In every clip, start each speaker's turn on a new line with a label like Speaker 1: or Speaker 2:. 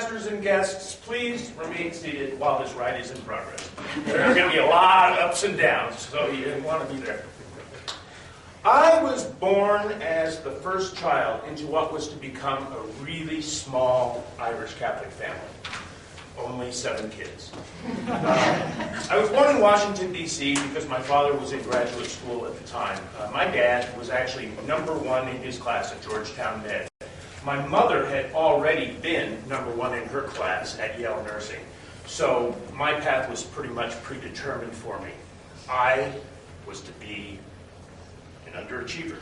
Speaker 1: Toastmasters and guests, please remain seated while this ride is in progress. There are going to be a lot of ups and downs, so you want to be there. I was born as the first child into what was to become a really small Irish Catholic family. Only 7 kids. I was born in Washington, D.C. because my father was in graduate school at the time. My dad was actually #1 in his class at Georgetown Med. My mother had already been #1 in her class at Yale Nursing. So my path was pretty much predetermined for me. I was to be an underachiever.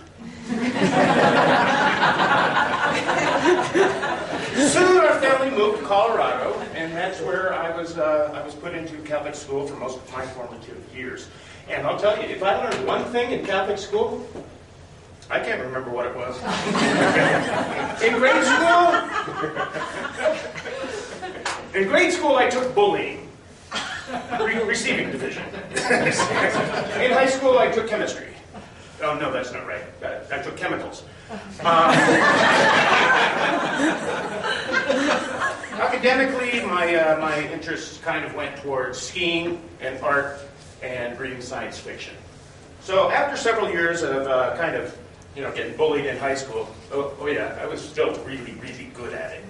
Speaker 1: Soon our family moved to Colorado, and that's where I was put into Catholic school for most of my formative years. And I'll tell you, if I learned one thing in Catholic school, I can't remember what it was. In grade school, I took bullying, receiving division. In high school, I took chemistry. Oh, no, that's not right. I took chemicals. Academically, my interests kind of went towards skiing and art and reading science fiction. So after several years of getting bullied in high school, I was still really, really good at it.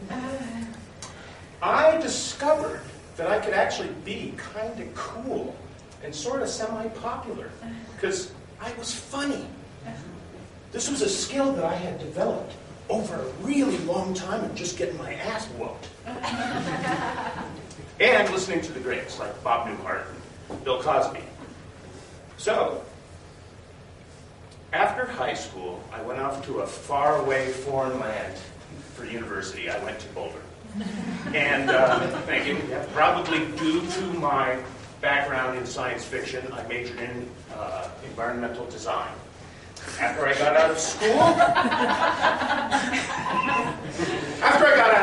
Speaker 1: I discovered that I could actually be kind of cool and sort of semi-popular because I was funny. This was a skill that I had developed over a really long time of just getting my ass whooped. And listening to the greats like Bob Newhart and Bill Cosby. So, after high school, I went off to a faraway foreign land for university. I went to Boulder. And thinking, probably due to my background in science fiction, I majored in environmental design. After I got out of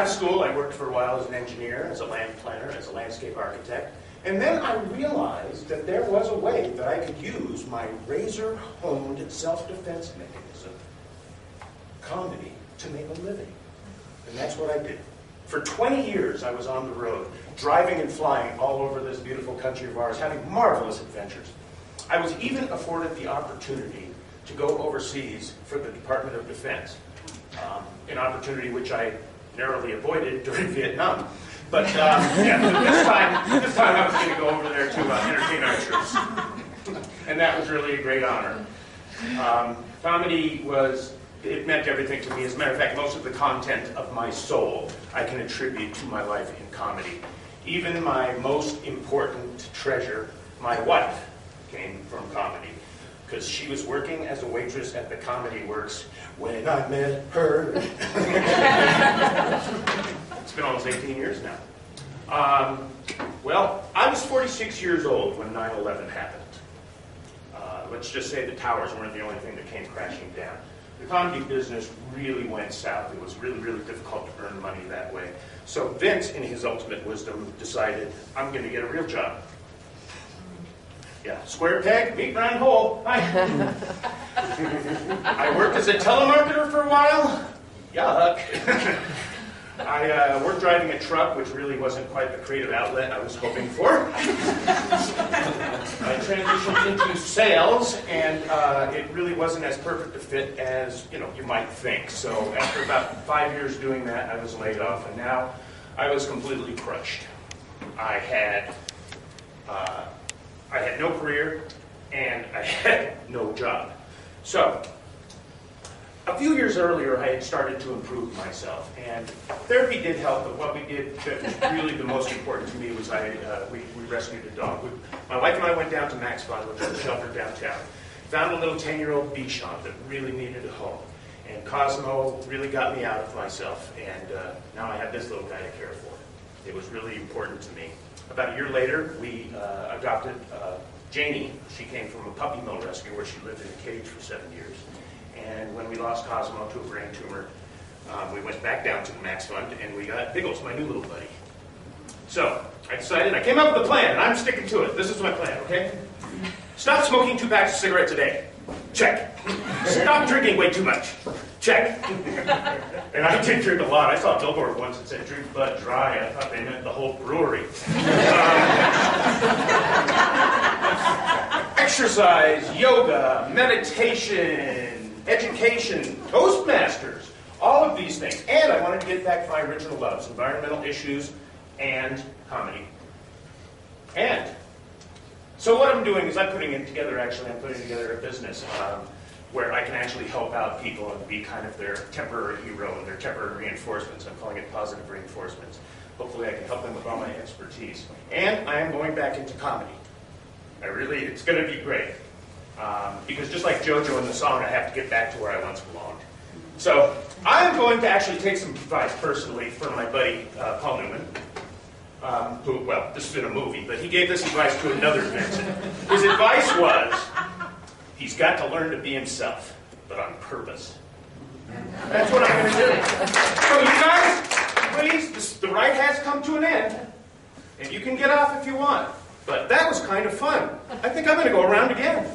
Speaker 1: school, I worked for a while as an engineer, as a land planner, as a landscape architect. And then I realized that there was a way that I could use my razor-honed self-defense mechanism, comedy, to make a living. And that's what I did. For 20 years, I was on the road, driving and flying all over this beautiful country of ours, having marvelous adventures. I was even afforded the opportunity to go overseas for the Department of Defense, an opportunity which I narrowly avoided during Vietnam. But this time I was going to go over there to entertain our troops. And that was really a great honor. Comedy it meant everything to me. As a matter of fact, most of the content of my soul I can attribute to my life in comedy. Even my most important treasure, my wife, came from comedy. Because she was working as a waitress at the Comedy Works when I met her. It's been almost 18 years now. Well, I was 46 years old when 9/11 happened. Let's just say the towers weren't the only thing that came crashing down. The comedy business really went south. It was really, really difficult to earn money that way. So Vince, in his ultimate wisdom, decided, I'm going to get a real job. Yeah, square peg, meet round hole. Hi. I worked as a telemarketer for a while. Yuck. I worked driving a truck, which really wasn't quite the creative outlet I was hoping for. I transitioned into sales, and it really wasn't as perfect a fit as you might think. So after about 5 years doing that, I was laid off, and now I was completely crushed. I had no career, and I had no job. So, a few years earlier, I had started to improve myself, and therapy did help, but what we did that was really the most important to me was we rescued a dog. My wife and I went down to Max Fun, which is a shelter downtown, found a little 10-year-old Bichon that really needed a home, and Cosmo really got me out of myself, and now I have this little guy to care for. It was really important to me. About a year later, we adopted Janie. She came from a puppy mill rescue where she lived in a cage for 7 years. And when we lost Cosmo to a brain tumor, we went back down to the Max Fund and we got Biggles, my new little buddy. So I came up with a plan, and I'm sticking to it. This is my plan, okay? Stop smoking 2 packs of cigarettes a day. Check. Stop drinking way too much. Check. And I did drink a lot. I saw a billboard once that said drink Bud Dry. I thought they meant the whole brewery. Exercise, yoga, meditation, education, Toastmasters, all of these things. And I wanted to get back to my original loves, environmental issues and comedy. And so what I'm doing is I'm putting together a business where I can actually help out people and be kind of their temporary hero and their temporary reinforcements. I'm calling it positive reinforcements. Hopefully I can help them with all my expertise. And I am going back into comedy. It's going to be great. Because just like JoJo in the song, I have to get back to where I once belonged. So I'm going to actually take some advice personally from my buddy Paul Newman. This is in a movie, but he gave this advice to another Vincent. His advice was, he's got to learn to be himself, but on purpose. That's what I'm going to do. So you guys, please, the ride has come to an end, and you can get off if you want. But that was kind of fun. I think I'm going to go around again.